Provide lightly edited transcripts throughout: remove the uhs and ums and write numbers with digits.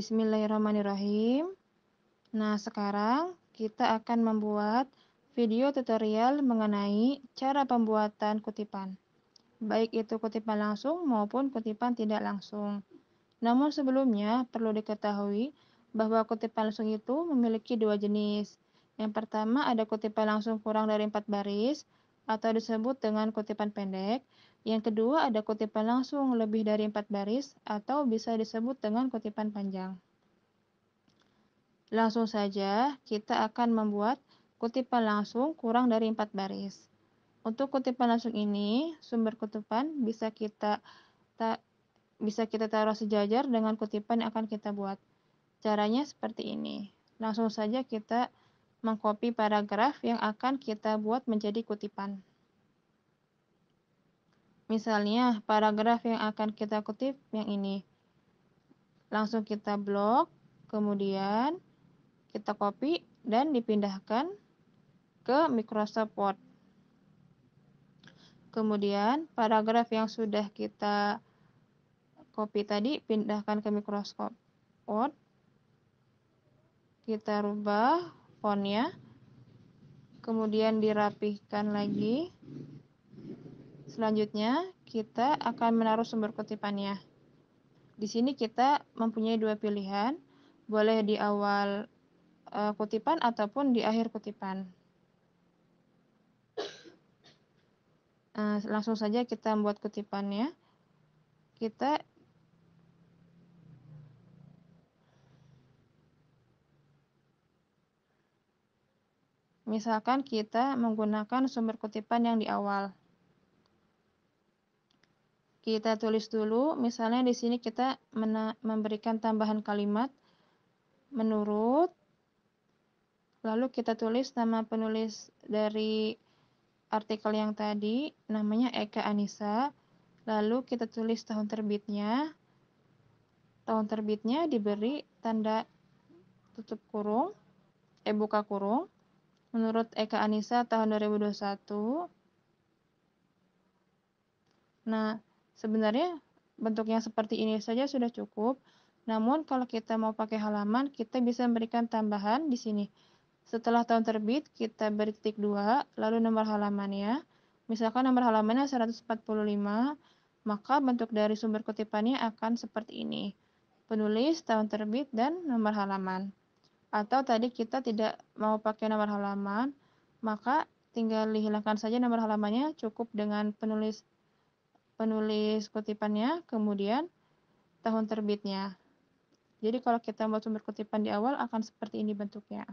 Bismillahirrahmanirrahim. Nah, sekarang kita akan membuat video tutorial mengenai cara pembuatan kutipan, baik itu kutipan langsung maupun kutipan tidak langsung. Namun sebelumnya perlu diketahui bahwa kutipan langsung itu memiliki dua jenis. Yang pertama ada kutipan langsung kurang dari 4 baris atau disebut dengan kutipan pendek. Yang kedua ada kutipan langsung lebih dari 4 baris atau bisa disebut dengan kutipan panjang. Langsung saja kita akan membuat kutipan langsung kurang dari 4 baris. Untuk kutipan langsung ini, sumber kutipan bisa kita taruh sejajar dengan kutipan yang akan kita buat. Caranya seperti ini. Langsung saja kita mengcopy paragraf yang akan kita buat menjadi kutipan. Misalnya, paragraf yang akan kita kutip yang ini. Langsung kita blok, kemudian kita copy dan dipindahkan ke Microsoft Word. Kemudian, paragraf yang sudah kita copy tadi pindahkan ke Microsoft Word. Kita rubah fontnya. Kemudian dirapihkan lagi. Selanjutnya, kita akan menaruh sumber kutipannya. Di sini kita mempunyai dua pilihan, boleh di awal kutipan ataupun di akhir kutipan. Langsung saja kita membuat kutipannya. Misalkan kita menggunakan sumber kutipan yang di awal. Kita tulis dulu, misalnya di sini kita memberikan tambahan kalimat menurut, lalu kita tulis nama penulis dari artikel yang tadi, namanya Eka Anissa, lalu kita tulis tahun terbitnya. Tahun terbitnya diberi tanda tutup kurung, buka kurung, menurut Eka Anissa tahun 2021. Nah, sebenarnya bentuk yang seperti ini saja sudah cukup. Namun kalau kita mau pakai halaman, kita bisa memberikan tambahan di sini. Setelah tahun terbit, kita beri titik 2, lalu nomor halamannya. Misalkan nomor halamannya 145, maka bentuk dari sumber kutipannya akan seperti ini. Penulis, tahun terbit, dan nomor halaman. Atau tadi kita tidak mau pakai nomor halaman, maka tinggal dihilangkan saja nomor halamannya, cukup dengan penulis kutipannya, kemudian tahun terbitnya. Jadi kalau kita membuat sumber kutipan di awal akan seperti ini bentuknya.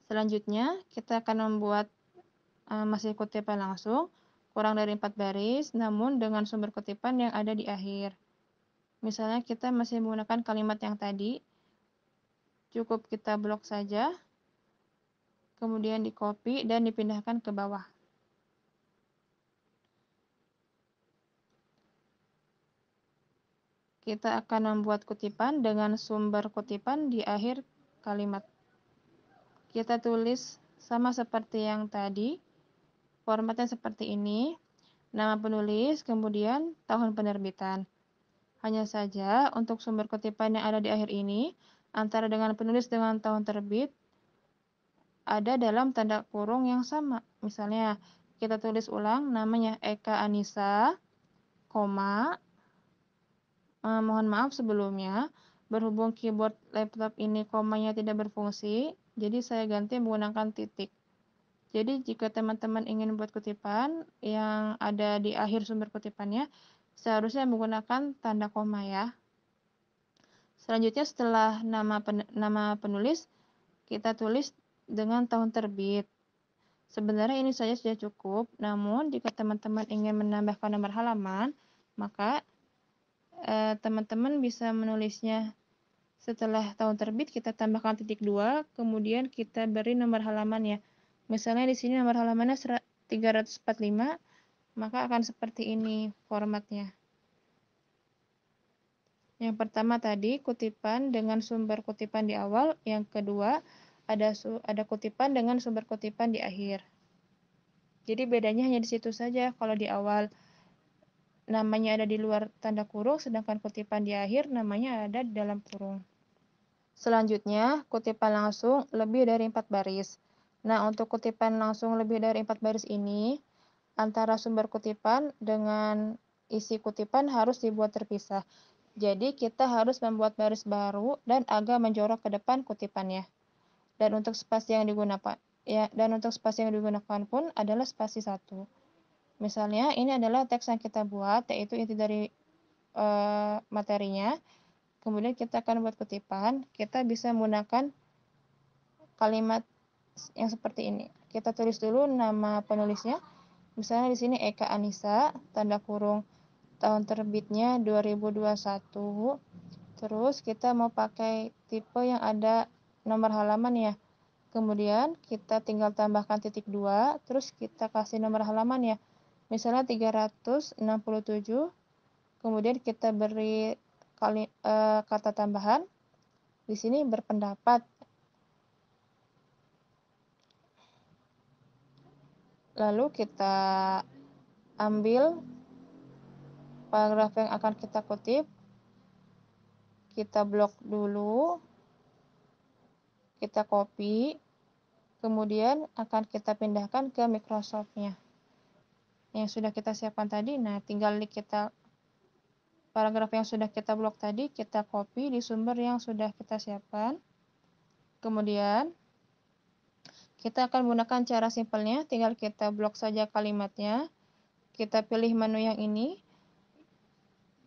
Selanjutnya kita akan membuat masih kutipan langsung, kurang dari 4 baris, namun dengan sumber kutipan yang ada di akhir. Misalnya kita masih menggunakan kalimat yang tadi, cukup kita blok saja, kemudian di copy dan dipindahkan ke bawah. Kita akan membuat kutipan dengan sumber kutipan di akhir kalimat. Kita tulis sama seperti yang tadi, formatnya seperti ini, nama penulis, kemudian tahun penerbitan. Hanya saja untuk sumber kutipan yang ada di akhir ini, antara dengan penulis dengan tahun terbit, ada dalam tanda kurung yang sama. Misalnya, kita tulis ulang namanya Eka Anissa, koma, mohon maaf sebelumnya, berhubung keyboard laptop ini komanya tidak berfungsi, jadi saya ganti menggunakan titik. Jadi jika teman-teman ingin membuat kutipan yang ada di akhir sumber kutipannya, seharusnya menggunakan tanda koma ya. Selanjutnya setelah nama penulis, kita tulis dengan tahun terbit. Sebenarnya ini saja sudah cukup, namun jika teman-teman ingin menambahkan nomor halaman, maka teman-teman bisa menulisnya setelah tahun terbit kita tambahkan titik 2, kemudian kita beri nomor halamannya. Misalnya di sini nomor halamannya 345, maka akan seperti ini formatnya. Yang pertama tadi kutipan dengan sumber kutipan di awal, yang kedua ada kutipan dengan sumber kutipan di akhir. Jadi bedanya hanya di situ saja. Kalau di awal namanya ada di luar tanda kurung, sedangkan kutipan di akhir namanya ada di dalam kurung. Selanjutnya, kutipan langsung lebih dari 4 baris. Nah, untuk kutipan langsung lebih dari 4 baris ini, antara sumber kutipan dengan isi kutipan harus dibuat terpisah. Jadi, kita harus membuat baris baru dan agak menjorok ke depan kutipannya. Dan untuk spasi yang digunakan pun adalah spasi 1. Misalnya, ini adalah teks yang kita buat, yaitu inti dari materinya. Kemudian kita akan buat kutipan. Kita bisa menggunakan kalimat yang seperti ini. Kita tulis dulu nama penulisnya. Misalnya di sini Eka Anissa, tanda kurung tahun terbitnya 2021. Terus kita mau pakai tipe yang ada nomor halaman ya. Kemudian kita tinggal tambahkan titik 2, terus kita kasih nomor halaman ya. Misalnya 367. Kemudian kita beri kata tambahan. Di sini berpendapat. Lalu kita ambil paragraf yang akan kita kutip. Kita blok dulu. Kita copy. Kemudian akan kita pindahkan ke Microsoft-nya. Yang sudah kita siapkan tadi. Nah, tinggal kita paragraf yang sudah kita blok tadi, kita copy di sumber yang sudah kita siapkan. Kemudian, kita akan menggunakan cara simpelnya, tinggal kita blok saja kalimatnya. Kita pilih menu yang ini,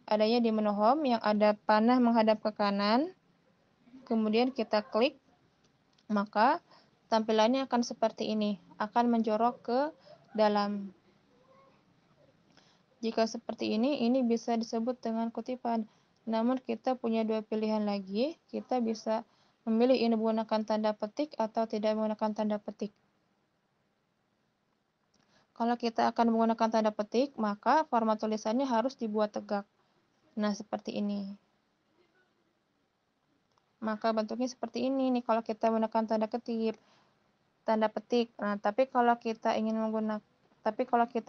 adanya di menu home, yang ada panah menghadap ke kanan. Kemudian kita klik, maka tampilannya akan seperti ini, akan menjorok ke dalam. Jika seperti ini bisa disebut dengan kutipan. Namun kita punya dua pilihan lagi, kita bisa memilih ini menggunakan tanda petik atau tidak menggunakan tanda petik. Kalau kita akan menggunakan tanda petik, maka format tulisannya harus dibuat tegak. Nah, seperti ini. Maka bentuknya seperti ini nih kalau kita menggunakan tanda petik. Nah, tapi kalau kita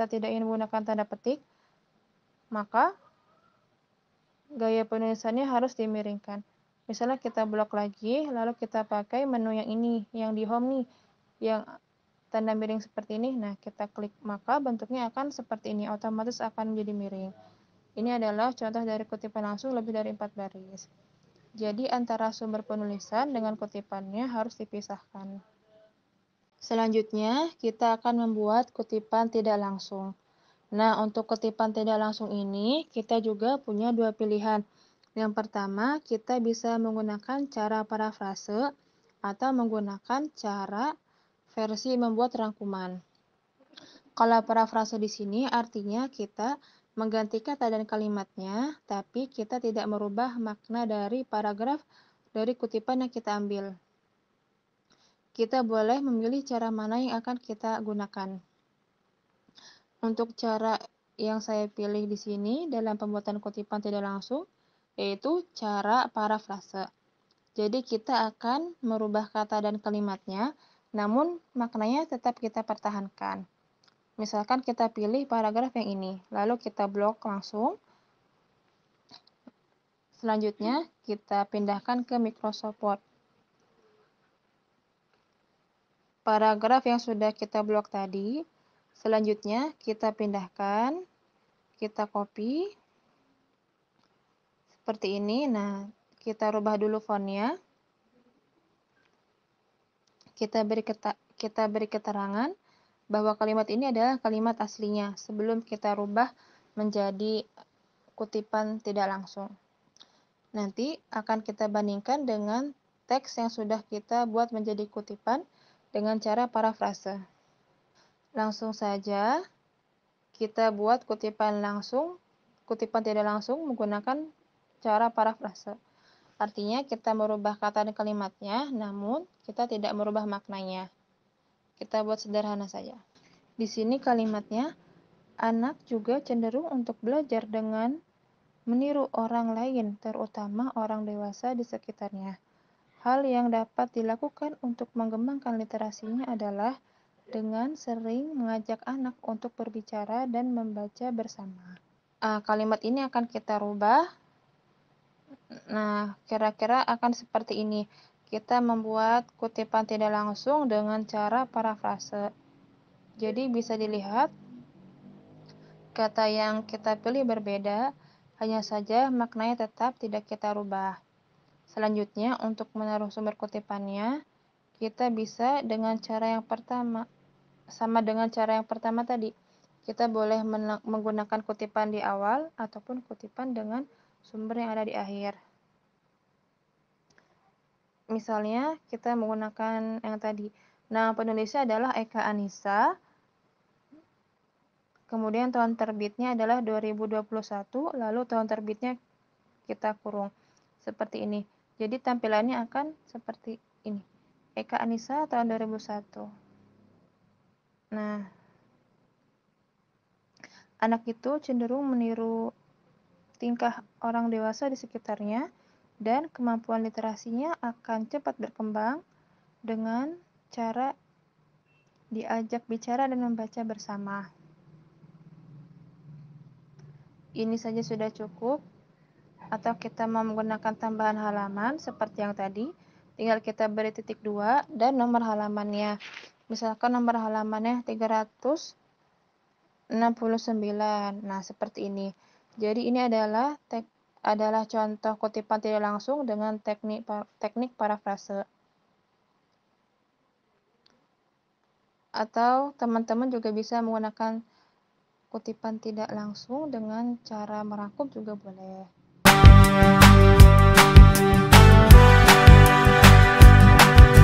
tidak ingin menggunakan tanda petik, maka gaya penulisannya harus dimiringkan. Misalnya kita blok lagi, lalu kita pakai menu yang ini, yang di home nih, yang tanda miring seperti ini. Nah, kita klik, maka bentuknya akan seperti ini, otomatis akan menjadi miring. Ini adalah contoh dari kutipan langsung lebih dari 4 baris. Jadi, antara sumber penulisan dengan kutipannya harus dipisahkan. Selanjutnya, kita akan membuat kutipan tidak langsung. Nah, untuk kutipan tidak langsung ini, kita juga punya dua pilihan. Yang pertama, kita bisa menggunakan cara parafrase atau menggunakan cara versi membuat rangkuman. Kalau parafrase di sini artinya kita mengganti kata dan kalimatnya, tapi kita tidak merubah makna dari paragraf dari kutipan yang kita ambil. Kita boleh memilih cara mana yang akan kita gunakan. Untuk cara yang saya pilih di sini dalam pembuatan kutipan tidak langsung, yaitu cara parafrase. Jadi kita akan merubah kata dan kalimatnya, namun maknanya tetap kita pertahankan. Misalkan kita pilih paragraf yang ini, lalu kita blok langsung. Selanjutnya, kita pindahkan ke Microsoft Word. Paragraf yang sudah kita blok tadi, selanjutnya kita pindahkan, kita copy, seperti ini. Nah, kita rubah dulu fontnya. Kita beri keterangan bahwa kalimat ini adalah kalimat aslinya sebelum kita rubah menjadi kutipan tidak langsung. Nanti akan kita bandingkan dengan teks yang sudah kita buat menjadi kutipan dengan cara parafrase. Langsung saja kita buat kutipan tidak langsung menggunakan cara parafrase. Artinya kita merubah kata dan kalimatnya, namun kita tidak merubah maknanya. Kita buat sederhana saja. Di sini kalimatnya, anak juga cenderung untuk belajar dengan meniru orang lain, terutama orang dewasa di sekitarnya. Hal yang dapat dilakukan untuk mengembangkan literasinya adalah dengan sering mengajak anak untuk berbicara dan membaca bersama. kalimat ini akan kita rubah. Nah, kira-kira akan seperti ini. Kita membuat kutipan tidak langsung dengan cara parafrase. Jadi bisa dilihat kata yang kita pilih berbeda, hanya saja maknanya tetap tidak kita rubah. Selanjutnya, untuk menaruh sumber kutipannya, kita bisa dengan cara yang pertama, sama dengan cara yang pertama tadi. Kita boleh menggunakan kutipan di awal ataupun kutipan dengan sumber yang ada di akhir. Misalnya, kita menggunakan yang tadi. Nama penulisnya adalah Eka Anissa. Kemudian tahun terbitnya adalah 2021, lalu tahun terbitnya kita kurung. Seperti ini. Jadi tampilannya akan seperti ini. Eka Anissa tahun 2001. Nah, anak itu cenderung meniru tingkah orang dewasa di sekitarnya dan kemampuan literasinya akan cepat berkembang dengan cara diajak bicara dan membaca bersama. Ini saja sudah cukup. Atau kita mau menggunakan tambahan halaman seperti yang tadi, tinggal kita beri titik 2 dan nomor halamannya. Misalkan nomor halamannya 369. Nah, seperti ini. Jadi ini adalah contoh kutipan tidak langsung dengan teknik parafrase. Atau teman-teman juga bisa menggunakan kutipan tidak langsung dengan cara merangkum juga boleh.